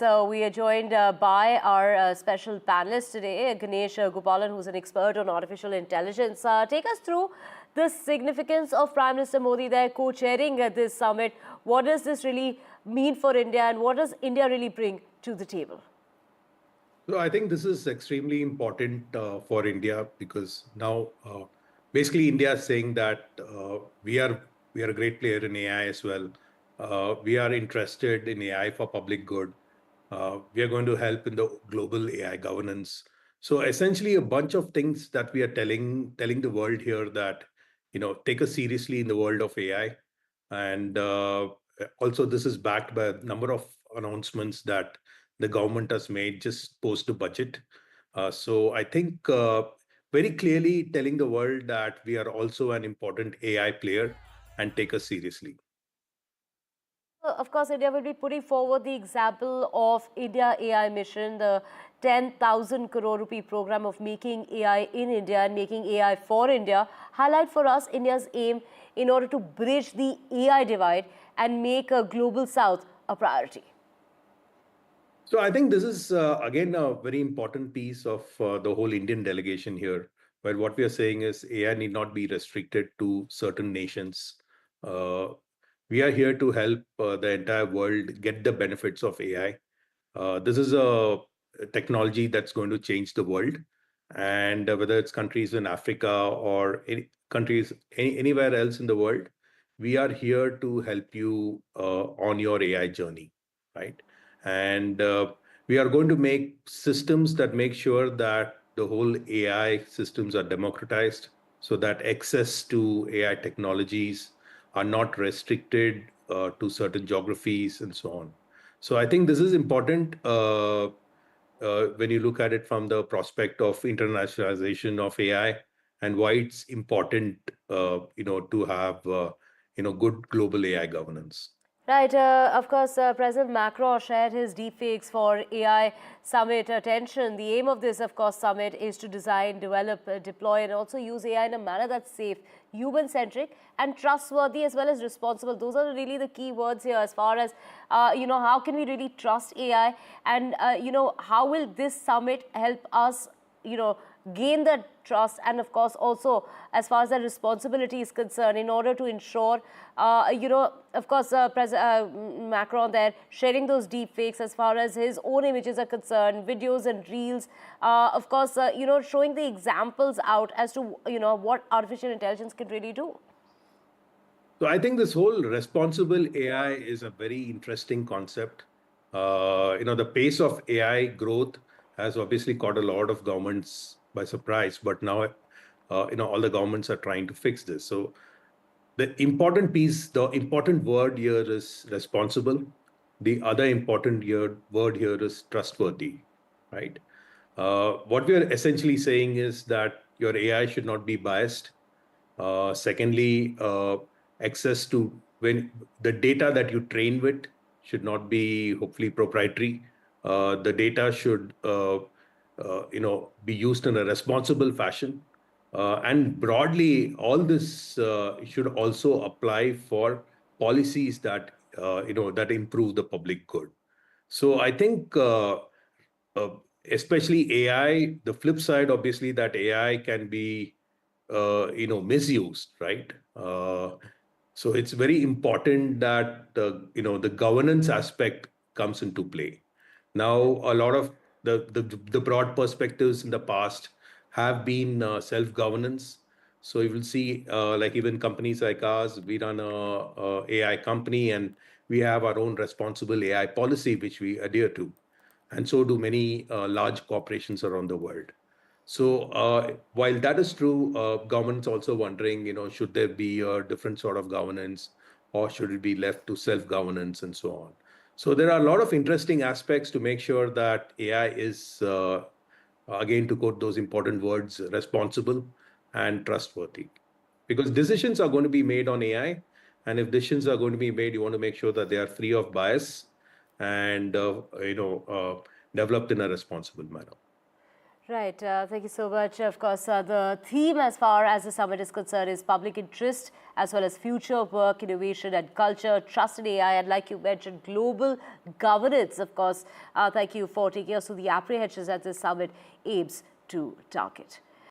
So we are joined by our special panelist today, Ganesh Gopalan, who's an expert on artificial intelligence. Take us through the significance of Prime Minister Modi there co-chairing this summit. What does this really mean for India, and what does India really bring to the table? So I think this is extremely important for India because now basically India is saying that we are a great player in AI as well. We are interested in AI for public good. We are going to help in the global AI governance. So essentially, a bunch of things that we are telling the world here that take us seriously in the world of AI, and also this is backed by a number of announcements that the government has made just post the budget. So I think very clearly telling the world that we are also an important AI player and take us seriously. Of course, India will be putting forward the example of India AI mission, the 10,000 crore rupee program of making AI in India and making AI for India. Highlight for us India's aim in order to bridge the AI divide and make a global south a priority. So I think this is again a very important piece of the whole Indian delegation here, where what we are saying is AI need not be restricted to certain nations. Uh, we are here to help the entire world get the benefits of AI. This is a technology that's going to change the world, and whether it's countries in Africa or countries anywhere else in the world, we are here to help you on your AI journey, right? And we are going to make systems that make sure that the whole AI systems are democratized so that access to AI technologies are not restricted to certain geographies and so on. So I think this is important when you look at it from the prospect of internationalization of AI and why it's important, to have, good global AI governance. Right. Of course, President Macron shared his deepfakes for AI summit attention. The aim of this, of course, summit is to design, develop, deploy, and also use AI in a manner that's safe, human-centric, and trustworthy as well as responsible. Those are really the key words here as far as, how can we really trust AI, and, how will this summit help us, gain that trust, and of course also as far as the responsibility is concerned in order to ensure of course Macron there sharing those deep fakes as far as his own images are concerned, videos and reels, of course showing the examples out as to what artificial intelligence can really do. So I think this whole responsible AI is a very interesting concept. The pace of AI growth has obviously caught a lot of governments by surprise, but now, all the governments are trying to fix this. So the important word here is responsible. The other important word here is trustworthy, right? What we are essentially saying is that your AI should not be biased. Secondly, access to when the data that you train with should not be hopefully proprietary. The data should, be used in a responsible fashion. And broadly, all this should also apply for policies that, that improve the public good. So I think, uh, especially AI, the flip side, obviously, that AI can be misused, right? So it's very important that the governance aspect comes into play. Now, a lot of the broad perspectives in the past have been self-governance. So you will see, like even companies like ours, we run a AI company, and we have our own responsible AI policy, which we adhere to, and so do many large corporations around the world. So while that is true, government's also wondering, should there be a different sort of governance, or should it be left to self-governance and so on? So there are a lot of interesting aspects to make sure that AI is, again, to quote those important words, responsible and trustworthy. Because decisions are going to be made on AI, and if decisions are going to be made, you want to make sure that they are free of bias and developed in a responsible manner. Right. Thank you so much. Of course, the theme as far as the summit is concerned is public interest as well as future work, innovation and culture, trust in AI, and like you mentioned, global governance. Of course, thank you for taking us through the apprehensions that this summit aims to target.